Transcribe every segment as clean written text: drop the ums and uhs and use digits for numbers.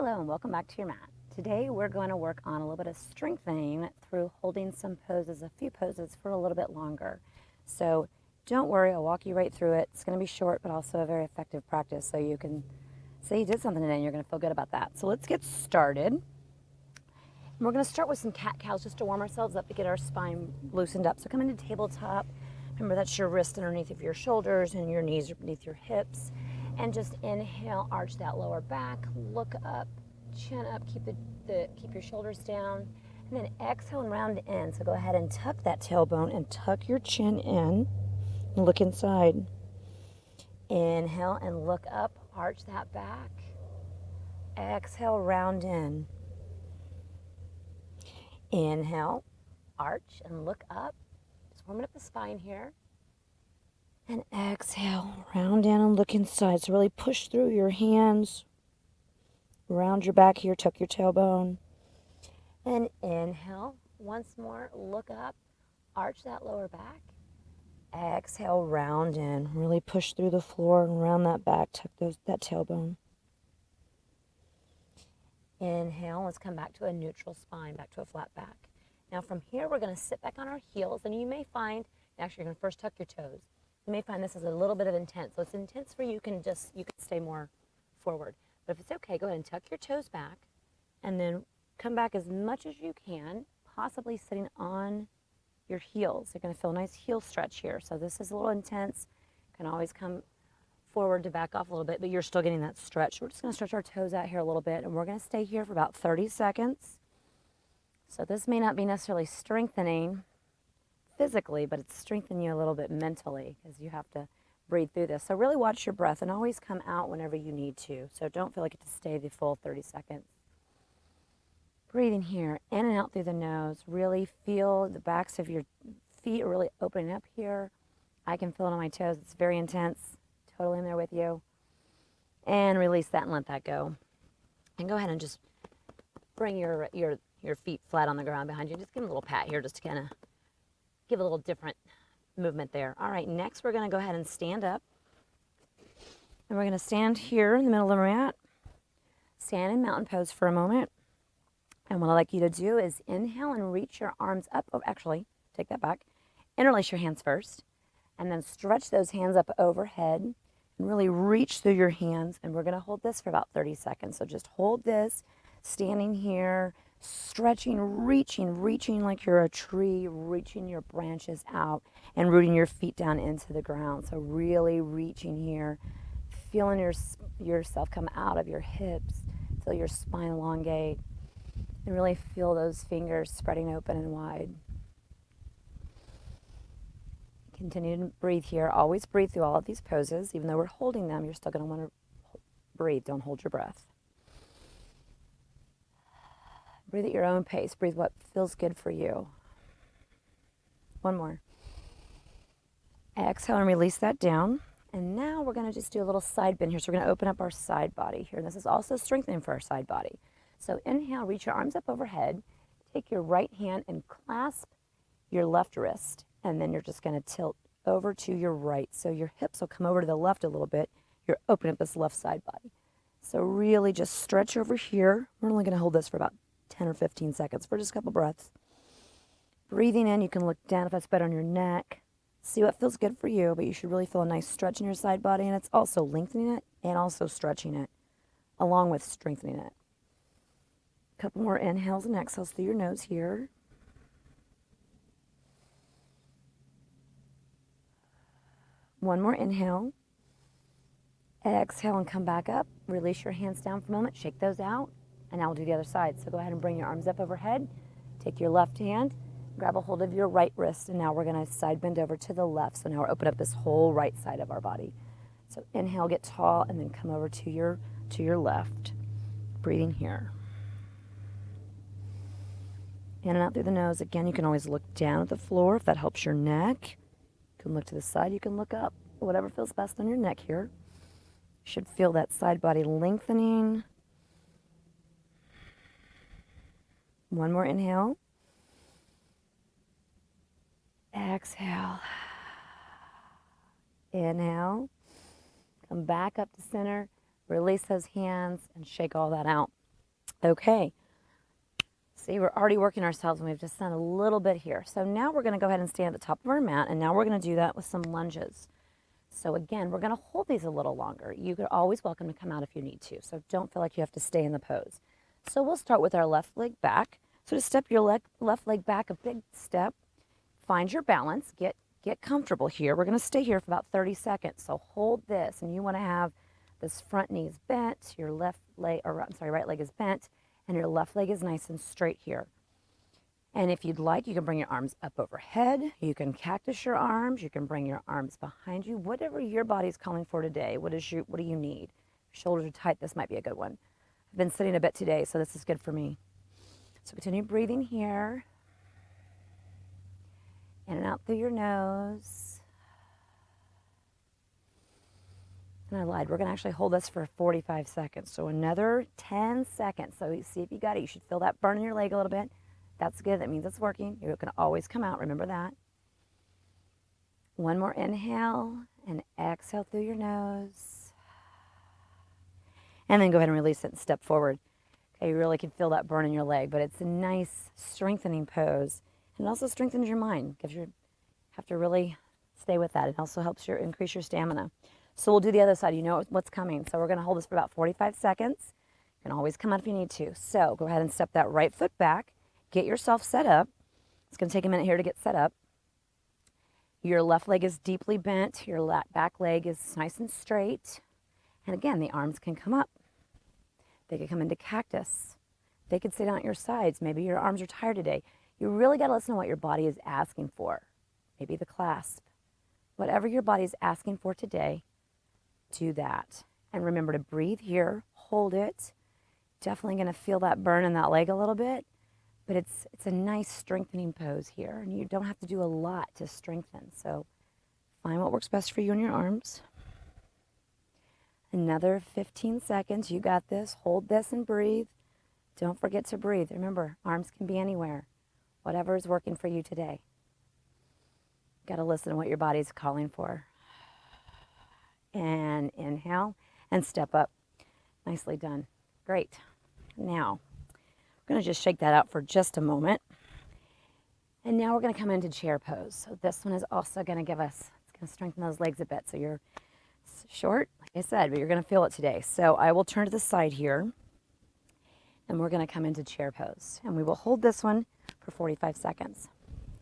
Hello and welcome back to your mat. Today we're going to work on a little bit of strengthening through holding some poses, a few poses for a little bit longer. So don't worry, I'll walk you right through it. It's going to be short but also a very effective practice, so you can say you did something today and you're going to feel good about that. So let's get started. And we're going to start with some cat-cows just to warm ourselves up to get our spine loosened up. So come into tabletop. Remember, that's your wrist underneath of your shoulders and your knees are beneath your hips. And just inhale, arch that lower back, look up, chin up, keep your shoulders down, and then exhale and round in. So go ahead and tuck that tailbone and tuck your chin in and look inside. Inhale and look up, arch that back. Exhale, round in. Inhale, arch and look up. Just warming up the spine here. And exhale, round in and look inside. So really push through your hands. Round your back here, tuck your tailbone. And inhale, once more, look up, arch that lower back. Exhale, round in. Really push through the floor and round that back, tuck that tailbone. Inhale, let's come back to a neutral spine, back to a flat back. Now from here, we're going to sit back on our heels, and you may find, actually you're going to first tuck your toes. You may find this is a little bit of intense. So it's intense for you, you can stay more forward. But if it's okay, go ahead and tuck your toes back and then come back as much as you can, possibly sitting on your heels. You're going to feel a nice heel stretch here. So this is a little intense. You can always come forward to back off a little bit, but you're still getting that stretch. We're just going to stretch our toes out here a little bit, and we're going to stay here for about 30 seconds. So this may not be necessarily strengthening physically, but it's strengthening you a little bit mentally because you have to breathe through this. So really watch your breath and always come out whenever you need to. So don't feel like you have to stay the full 30 seconds. Breathing here, in and out through the nose. Really feel the backs of your feet are really opening up here. I can feel it on my toes. It's very intense. Totally in there with you. And release that and let that go. And go ahead and just bring your feet flat on the ground behind you. Just give them a little pat here just to kind of give a little different movement there. All right, next we're going to go ahead and stand up. And we're going to stand here in the middle of the mat. Stand in mountain pose for a moment. And what I'd like you to do is inhale and reach your arms up. Oh, actually, take that back. Interlace your hands first. And then stretch those hands up overhead. And really reach through your hands. And we're going to hold this for about 30 seconds. So just hold this, standing here, stretching, reaching like you're a tree, reaching your branches out and rooting your feet down into the ground. So really reaching here, feeling yourself come out of your hips, feel your spine elongate, and really feel those fingers spreading open and wide. Continue to breathe here. Always breathe through all of these poses. Even though we're holding them, you're still going to want to breathe. Don't hold your breath. Breathe at your own pace. Breathe what feels good for you. One more. Exhale and release that down. And now we're going to just do a little side bend here. So we're going to open up our side body here. This is also strengthening for our side body. So inhale, reach your arms up overhead. Take your right hand and clasp your left wrist. And then you're just going to tilt over to your right. So your hips will come over to the left a little bit. You're opening up this left side body. So really just stretch over here. We're only going to hold this for about 10 or 15 seconds for just a couple breaths. Breathing in, you can look down if that's better on your neck. See what feels good for you, but you should really feel a nice stretch in your side body, and it's also lengthening it and also stretching it, along with strengthening it. A couple more inhales and exhales through your nose here. One more inhale. Exhale and come back up. Release your hands down for a moment. Shake those out. And now we'll do the other side. So go ahead and bring your arms up overhead. Take your left hand, grab a hold of your right wrist, and now we're going to side bend over to the left. So now we're opening up this whole right side of our body. So inhale, get tall, and then come over to your left. Breathing here. In and out through the nose. Again, you can always look down at the floor if that helps your neck. You can look to the side, you can look up. Whatever feels best on your neck here. You should feel that side body lengthening. One more inhale. Exhale. Inhale. Come back up to center. Release those hands and shake all that out. Okay. See, we're already working ourselves and we've just done a little bit here. So now we're going to go ahead and stand at the top of our mat, and now we're going to do that with some lunges. So again, we're going to hold these a little longer. You could always welcome to come out if you need to, so don't feel like you have to stay in the pose. So we'll start with our left leg back. So to step your left leg back a big step, find your balance, get comfortable here. We're going to stay here for about 30 seconds. So hold this, and you want to have this front knee's bent, your left leg, or I'm sorry, right leg is bent, and your left leg is nice and straight here. And if you'd like, you can bring your arms up overhead. You can cactus your arms. You can bring your arms behind you. Whatever your body's calling for today. What do you need? Shoulders are tight. This might be a good one. I've been sitting a bit today, so this is good for me. So continue breathing here. In and out through your nose. And I lied. We're going to actually hold this for 45 seconds. So another 10 seconds. So see if you got it. You should feel that burn in your leg a little bit. That's good. That means it's working. You can always come out. Remember that. One more inhale and exhale through your nose. And then go ahead and release it and step forward. Okay, you really can feel that burn in your leg, but it's a nice strengthening pose. And it also strengthens your mind. You have to really stay with that. It also helps increase your stamina. So we'll do the other side. You know what's coming. So we're going to hold this for about 45 seconds. You can always come out if you need to. So go ahead and step that right foot back. Get yourself set up. It's going to take a minute here to get set up. Your left leg is deeply bent. Your back leg is nice and straight. And again, the arms can come up. They could come into cactus. They could sit down at your sides. Maybe your arms are tired today. You really got to listen to what your body is asking for. Maybe the clasp. Whatever your body is asking for today, do that. And remember to breathe here. Hold it. Definitely going to feel that burn in that leg a little bit. But it's a nice strengthening pose here, and you don't have to do a lot to strengthen. So find what works best for you and your arms. Another 15 seconds. You got this. Hold this and breathe. Don't forget to breathe. Remember, arms can be anywhere. Whatever is working for you today. Got to listen to what your body's calling for. And inhale and step up. Nicely done. Great. Now, we're going to just shake that out for just a moment. And now we're going to come into chair pose. So this one is also going to it's going to strengthen those legs a bit. So you're short, like I said, but you're going to feel it today. So I will turn to the side here, and we're going to come into chair pose. And we will hold this one for 45 seconds.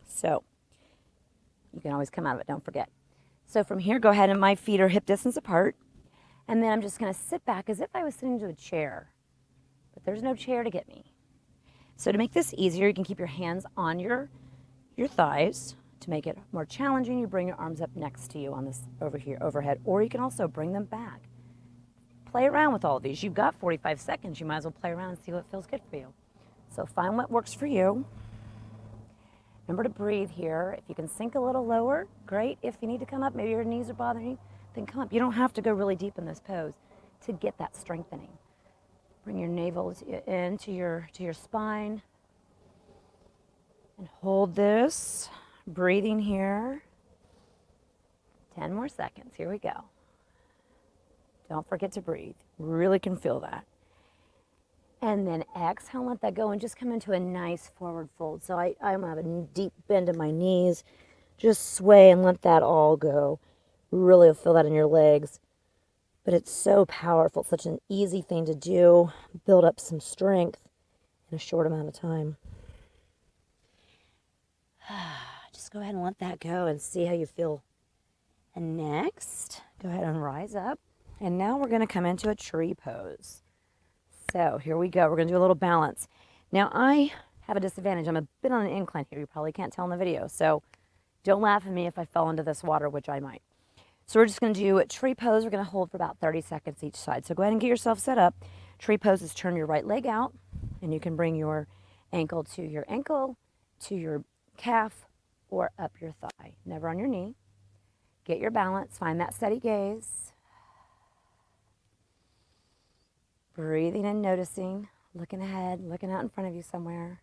So you can always come out of it, don't forget. So from here, go ahead, and my feet are hip distance apart. And then I'm just going to sit back as if I was sitting into a chair. But there's no chair to get me. So to make this easier, you can keep your hands on your thighs. To make it more challenging, you bring your arms up next to you on this over here overhead, or you can also bring them back. Play around with all of these. You've got 45 seconds. You might as well play around and see what feels good for you. So find what works for you. Remember to breathe here. If you can sink a little lower, great. If you need to come up, maybe your knees are bothering you, then come up. You don't have to go really deep in this pose to get that strengthening. Bring your navel into your spine and hold this. Breathing here. 10 more seconds. Here we go. Don't forget to breathe. Really can feel that. And then exhale, let that go and just come into a nice forward fold. So I'm going to have a deep bend in my knees. Just sway and let that all go. Really feel that in your legs. But it's so powerful. It's such an easy thing to do. Build up some strength in a short amount of time. Just go ahead and let that go and see how you feel. And next, go ahead and rise up. And now we're going to come into a tree pose. So here we go. We're going to do a little balance. Now I have a disadvantage. I'm a bit on an incline here. You probably can't tell in the video. So don't laugh at me if I fell into this water, which I might. So we're just going to do a tree pose. We're going to hold for about 30 seconds each side. So go ahead and get yourself set up. Tree pose is turn your right leg out, and you can bring your ankle, to your calf, or up your thigh. Never on your knee. Get your balance. Find that steady gaze. Breathing and noticing. Looking ahead, looking out in front of you somewhere.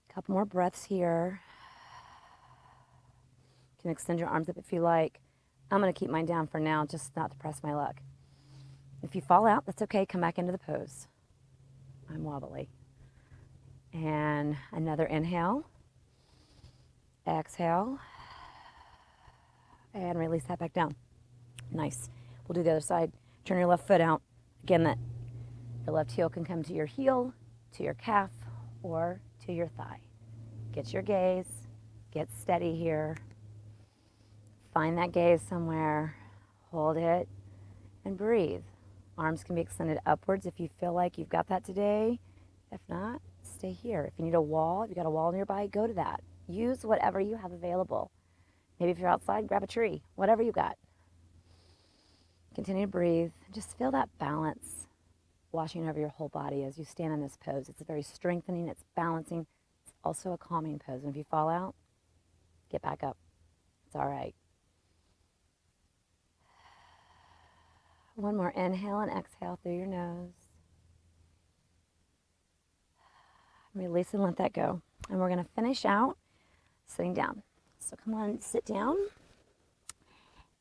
A couple more breaths here. You can extend your arms up if you like. I'm going to keep mine down for now, just not to press my luck. If you fall out, that's okay. Come back into the pose. I'm wobbly. And another inhale, exhale, and release that back down. Nice. We'll do the other side. Turn your left foot out. Again, that the left heel can come to your heel, to your calf, or to your thigh. Get your gaze, get steady here. Find that gaze somewhere, hold it, and breathe. Arms can be extended upwards if you feel like you've got that today. If not, stay here. If you need a wall, if you've got a wall nearby, go to that. Use whatever you have available. Maybe if you're outside, grab a tree, whatever you got. Continue to breathe. Just feel that balance washing over your whole body as you stand in this pose. It's very strengthening, it's balancing. It's also a calming pose. And if you fall out, get back up. It's all right. One more inhale and exhale through your nose. Release and let that go. And we're going to finish out sitting down. So come on, sit down.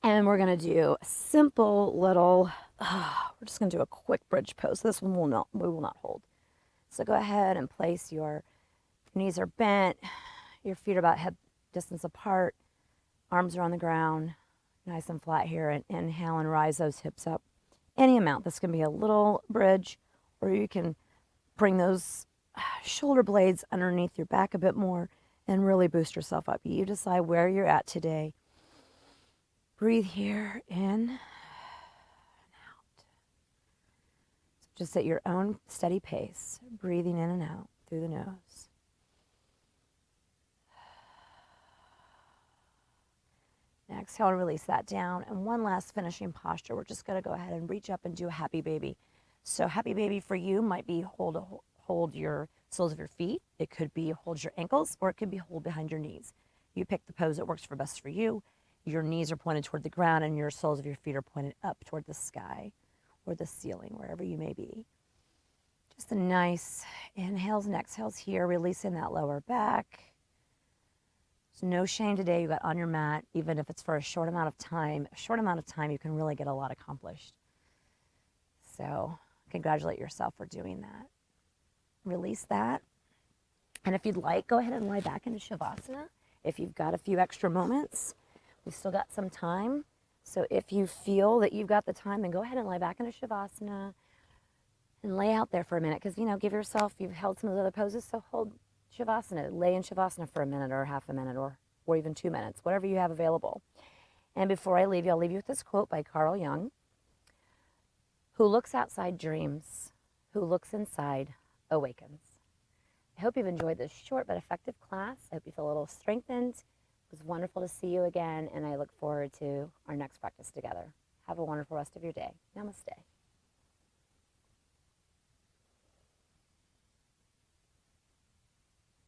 And we're going to do a simple little, we're just going to do a quick bridge pose. This one we will not hold. So go ahead and place your knees are bent, your feet are about hip distance apart, arms are on the ground, nice and flat here. And inhale and rise those hips up. Any amount. This can be a little bridge, or you can bring those shoulder blades underneath your back a bit more and really boost yourself up. You decide where you're at today. Breathe here, in and out. So just at your own steady pace, breathing in and out through the nose. Exhale and release that down. And one last finishing posture. We're just going to go ahead and reach up and do a happy baby. So happy baby for you might be hold your soles of your feet. It could be hold your ankles, or it could be hold behind your knees. You pick the pose that works for best for you. Your knees are pointed toward the ground and your soles of your feet are pointed up toward the sky or the ceiling, wherever you may be. Just a nice inhales and exhales here, releasing that lower back. There's no shame today. You got on your mat, even if it's for a short amount of time. A short amount of time, you can really get a lot accomplished. So congratulate yourself for doing that. Release that. And if you'd like, go ahead and lie back into Shavasana. If you've got a few extra moments, we've still got some time. So if you feel that you've got the time, then go ahead and lie back into Shavasana and lay out there for a minute. Because, give yourself, you've held some of the other poses, so hold Shavasana. Lay in Shavasana for a minute or half a minute or even 2 minutes, whatever you have available. And before I leave you, I'll leave you with this quote by Carl Jung. Who looks outside dreams, who looks inside awakens. I hope you've enjoyed this short but effective class. I hope you feel a little strengthened. It was wonderful to see you again, and I look forward to our next practice together. Have a wonderful rest of your day. Namaste.